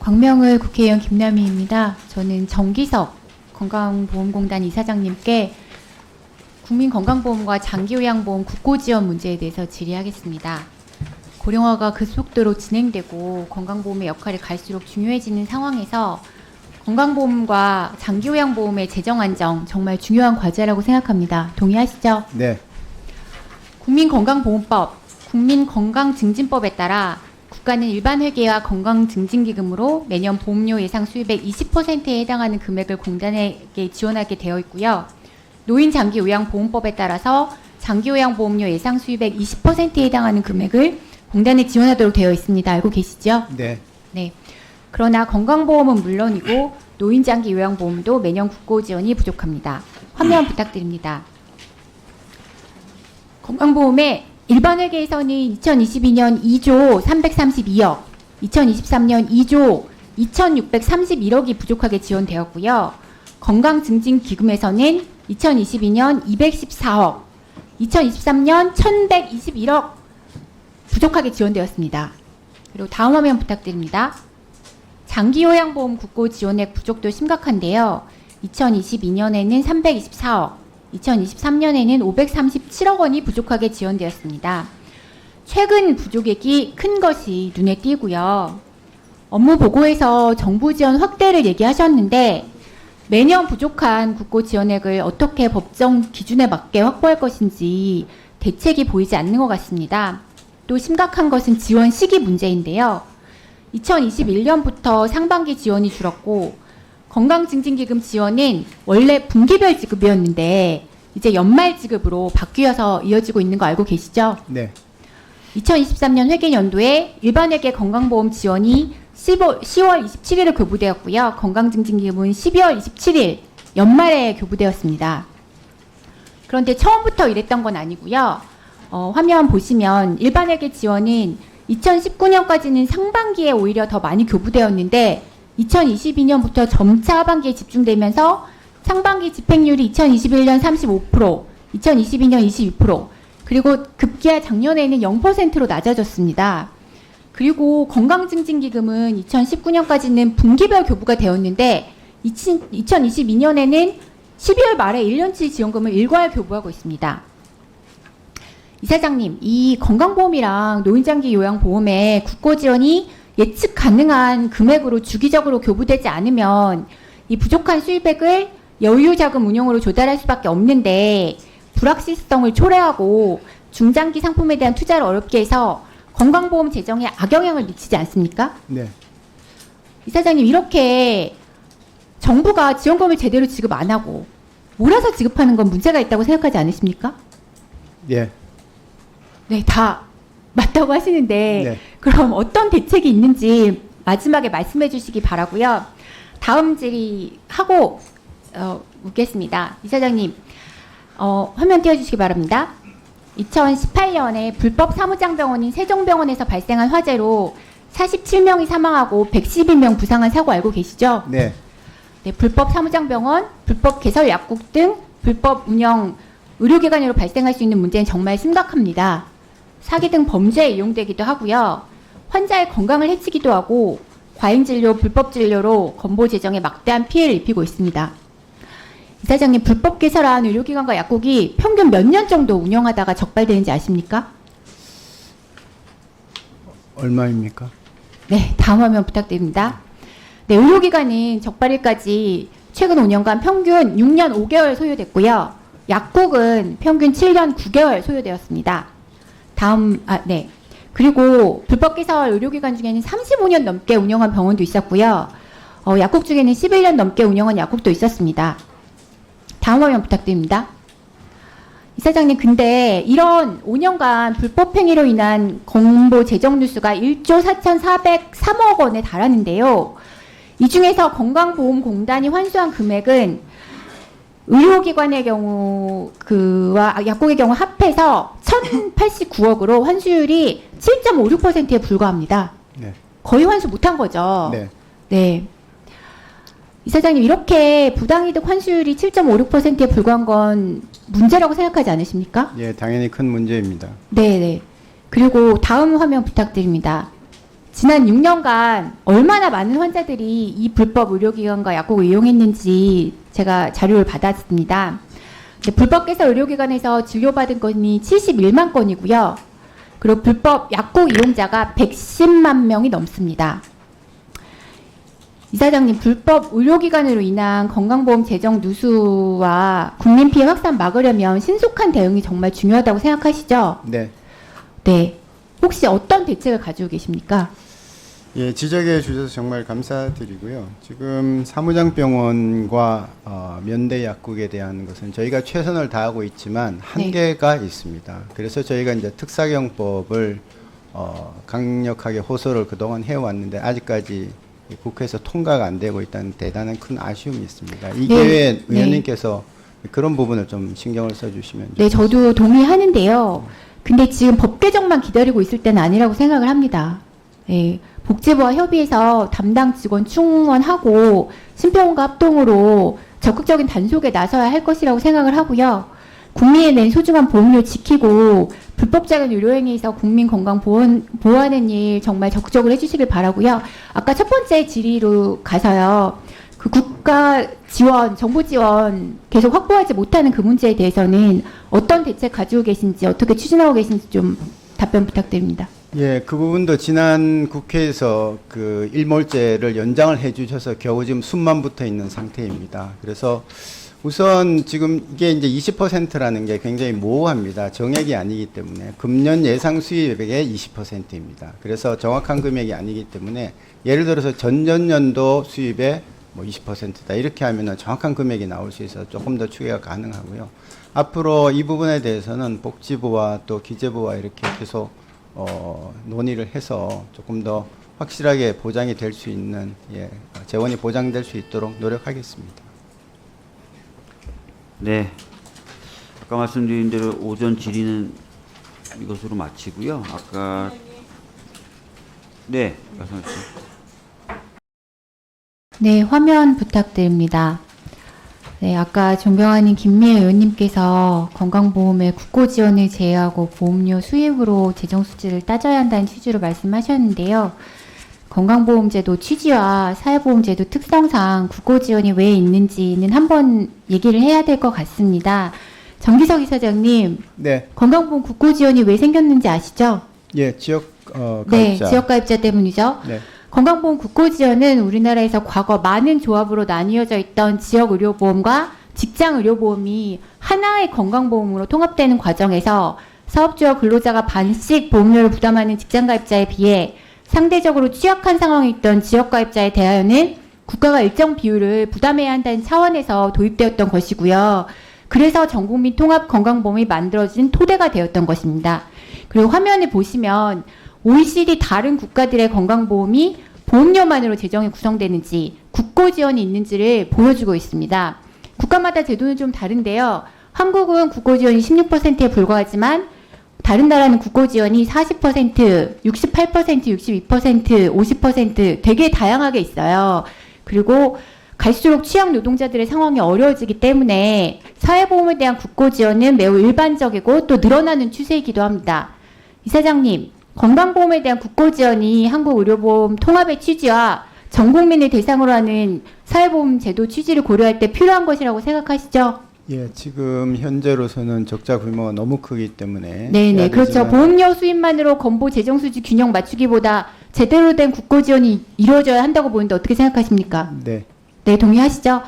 광명을 국회의원 김남희입니다. 저는 정기석 건강보험공단 이사장님께 국민건강보험과 장기요양보험 국고지원 문제에 대해서 질의하겠습니다. 고령화가 급속도로 진행되고 건강보험의 역할이 갈수록 중요해지는 상황에서 건강보험과 장기요양보험의 재정 안정 정말 중요한 과제라고 생각합니다. 동의하시죠? 네. 국민건강보험법, 국민건강증진법에 따라 국가는 일반회계와 건강증진기금으로 매년 보험료 예상 수입의 20%에 해당하는 금액을 공단에게 지원하게 되어 있고요. 노인장기요양보험법에 따라서 장기요양보험료 예상 수입의 20%에 해당하는 금액을 공단에 지원하도록 되어 있습니다. 알고 계시죠? 네. 네. 그러나 건강보험은 물론이고 노인장기요양보험도 매년 국고 지원이 부족합니다. 화면 부탁드립니다. 건강보험의 일반회계에서는 2022년 2조 332억, 2023년 2조 2631억이 부족하게 지원되었고요. 건강증진기금에서는 2022년 214억, 2023년 1121억 부족하게 지원되었습니다. 그리고 다음 화면 부탁드립니다. 장기요양보험 국고 지원액 부족도 심각한데요. 2022년에는 324억, 2023년에는 537억 원이 부족하게 지원되었습니다. 최근 부족액이 큰 것이 눈에 띄고요. 업무 보고에서 정부 지원 확대를 얘기하셨는데 매년 부족한 국고 지원액을 어떻게 법정 기준에 맞게 확보할 것인지 대책이 보이지 않는 것 같습니다. 또 심각한 것은 지원 시기 문제인데요. 2021년부터 상반기 지원이 줄었고 건강증진기금 지원은 원래 분기별 지급이었는데 이제 연말 지급으로 바뀌어서 이어지고 있는 거 알고 계시죠? 네. 2023년 회계연도에 일반회계 건강보험 지원이 10월 27일에 교부되었고요. 건강증진기금은 12월 27일 연말에 교부되었습니다. 그런데 처음부터 이랬던 건 아니고요. 화면 보시면 일반회계 지원은 2019년까지는 상반기에 오히려 더 많이 교부되었는데 2022년부터 점차 하반기에 집중되면서 상반기 집행률이 2021년 35%, 2022년 22%, 그리고 급기야 작년에는 0%로 낮아졌습니다. 그리고 건강증진기금은 2019년까지는 분기별 교부가 되었는데 2022년에는 12월 말에 1년치 지원금을 일괄 교부하고 있습니다. 이사장님, 이 건강보험이랑 노인장기요양보험의 국고 지원이 예측 가능한 금액으로 주기적으로 교부되지 않으면 이 부족한 수입액을 여유자금 운용으로 조달할 수밖에 없는데 불확실성을 초래하고 중장기 상품에 대한 투자를 어렵게 해서 건강보험 재정에 악영향을 미치지 않습니까? 네. 이사장님, 이렇게 정부가 지원금을 제대로 지급 안 하고 몰아서 지급하는 건 문제가 있다고 생각하지 않으십니까? 예. 네, 다 맞다고 하시는데 네. 그럼 어떤 대책이 있는지 마지막에 말씀해 주시기 바라고요. 다음 질의하고 묻겠습니다. 이사장님, 화면 띄워주시기 바랍니다. 2018년에 불법 사무장병원인 세종병원에서 발생한 화재로 47명이 사망하고 111명 부상한 사고 알고 계시죠? 네. 네, 불법 사무장병원, 불법 개설 약국 등 불법 운영 의료기관으로 발생할 수 있는 문제는 정말 심각합니다. 사기 등 범죄에 이용되기도 하고요. 환자의 건강을 해치기도 하고 과잉진료, 불법진료로 건보 재정에 막대한 피해를 입히고 있습니다. 이사장님, 불법 개설한 의료기관과 약국이 평균 몇 년 정도 운영하다가 적발되는지 아십니까? 얼마입니까? 네, 다음 화면 부탁드립니다. 네, 의료기관은 적발일까지 최근 5년간 평균 6년 5개월 소요됐고요. 약국은 평균 7년 9개월 소요되었습니다. 네. 그리고 불법 개설 의료기관 중에는 35년 넘게 운영한 병원도 있었고요. 약국 중에는 11년 넘게 운영한 약국도 있었습니다. 다음 화면 부탁드립니다. 이사장님, 근데 이런 5년간 불법 행위로 인한 건보 재정 누수가 1조 4,403억 원에 달하는데요. 이 중에서 건강보험공단이 환수한 금액은 의료기관의 경우 와 약국의 경우 합해서 1,089억으로 환수율이 7.56%에 불과합니다. 네. 거의 환수 못한 거죠. 네. 네. 이사장님, 이렇게 부당이득 환수율이 7.56%에 불과한 건 문제라고 생각하지 않으십니까? 예, 당연히 큰 문제입니다. 네. 그리고 다음 화면 부탁드립니다. 지난 6년간 얼마나 많은 환자들이 이 불법 의료기관과 약국을 이용했는지 제가 자료를 받았습니다. 불법개설 의료기관에서 진료받은 건이 71만 건이고요. 그리고 불법 약국 이용자가 110만 명이 넘습니다. 이사장님, 불법 의료기관으로 인한 건강보험 재정 누수와 국민 피해 확산 막으려면 신속한 대응이 정말 중요하다고 생각하시죠? 네. 네. 혹시 어떤 대책을 가지고 계십니까? 예, 지적해 주셔서 정말 감사드리고요. 지금 사무장병원과 면대 약국에 대한 것은 저희가 최선을 다하고 있지만 한계가 있습니다. 그래서 저희가 이제 특사경법을 강력하게 호소를 그동안 해왔는데 아직까지 국회에서 통과가 안 되고 있다는 대단한 큰 아쉬움이 있습니다. 이계회 의원님께서 그런 부분을 좀 신경을 써주시면 네, 저도 동의하는데요. 근데 지금 법 개정만 기다리고 있을 때는 아니라고 생각을 합니다. 네, 복지부와 협의해서 담당 직원 충원하고 심평원과 합동으로 적극적인 단속에 나서야 할 것이라고 생각을 하고요. 국민이 낸 소중한 보험료 지키고 불법적인 의료행위에서 국민 건강 보호하는 일 정말 적극적으로 해주시길 바라고요. 아까 첫 번째 질의로 가서요. 그 국가 지원, 정부 지원 계속 확보하지 못하는 그 문제에 대해서는 어떤 대책 가지고 계신지, 어떻게 추진하고 계신지 좀 답변 부탁드립니다. 예, 그 부분도 지난 국회에서 그 일몰제를 연장을 해주셔서 겨우 지금 숨만 붙어 있는 상태입니다. 그래서 우선 지금 이게 이제 20%라는 게 굉장히 모호합니다. 정액이 아니기 때문에 금년 예상 수입액의 20%입니다. 그래서 정확한 금액이 아니기 때문에 예를 들어서 전전년도 수입의 뭐 20%다 이렇게 하면은 정확한 금액이 나올 수 있어서 조금 더 추계가 가능하고요. 앞으로 이 부분에 대해서는 복지부와 또 기재부와 이렇게 계속 논의를 해서 조금 더 확실하게 보장이 될 수 있는 재원이 보장될 수 있도록 노력하겠습니다. 네. 아까 말씀드린 대로 오전 질의는 이것으로 마치고요. 아까 네, 말씀하시죠. 네, 화면 부탁드립니다. 네, 아까 존경하는 김미애 의원님께서 건강보험의 국고 지원을 제외하고 보험료 수입으로 재정 수지를 따져야 한다는 취지로 말씀하셨는데요. 건강보험제도 취지와 사회보험제도 특성상 국고 지원이 왜 있는지는 한번 얘기를 해야 될 것 같습니다. 정기석 이사장님, 네, 건강보험 국고 지원이 왜 생겼는지 아시죠? 예, 지역 네, 가입자. 지역가입자 때문이죠. 네, 건강보험 국고지원은 우리나라에서 과거 많은 조합으로 나뉘어져 있던 지역의료보험과 직장의료보험이 하나의 건강보험으로 통합되는 과정에서 사업주와 근로자가 반씩 보험료를 부담하는 직장가입자에 비해 상대적으로 취약한 상황에 있던 지역가입자에 대하여는 국가가 일정 비율을 부담해야 한다는 차원에서 도입되었던 것이고요. 그래서 전국민 통합 건강보험이 만들어진 토대가 되었던 것입니다. 그리고 화면을 보시면 OECD 다른 국가들의 건강보험이 보험료만으로 재정이 구성되는지 국고 지원이 있는지를 보여주고 있습니다. 국가마다 제도는 좀 다른데요. 한국은 국고 지원이 16%에 불과하지만 다른 나라는 국고 지원이 40%, 68%, 62%, 50% 되게 다양하게 있어요. 그리고 갈수록 취약 노동자들의 상황이 어려워지기 때문에 사회보험에 대한 국고 지원은 매우 일반적이고 또 늘어나는 추세이기도 합니다. 이사장님, 건강보험에 대한 국고 지원이 한국의료보험 통합의 취지와 전 국민을 대상으로 하는 사회보험 제도 취지를 고려할 때 필요한 것이라고 생각하시죠? 예, 지금 현재로서는 적자 규모가 너무 크기 때문에 네네, 그렇죠. 보험료 수입만으로 건보 재정 수지 균형 맞추기보다 제대로 된 국고 지원이 이루어져야 한다고 보는데 어떻게 생각하십니까? 네. 네, 동의하시죠?